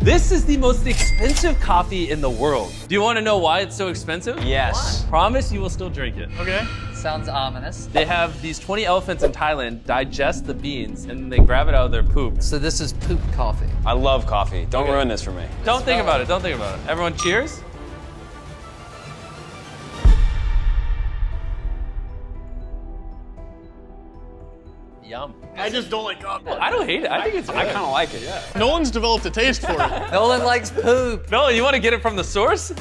This is the most expensive coffee in the world. Do you want to know why it's so expensive? Yes. Promise you will still drink it. Okay. Sounds ominous. They have these 20 elephants in Thailand digest the beans and then they grab it out of their poop. So this is poop coffee. I love coffee. Don't ruin this for me. Don't think about it. Don't think about it. Everyone, cheers. Yum. I just don't like coffee. I don't hate it. I think it's good. I kind of like it. Yeah. Nolan's developed a taste for it. Nolan likes poop. No, you want to get it from the source?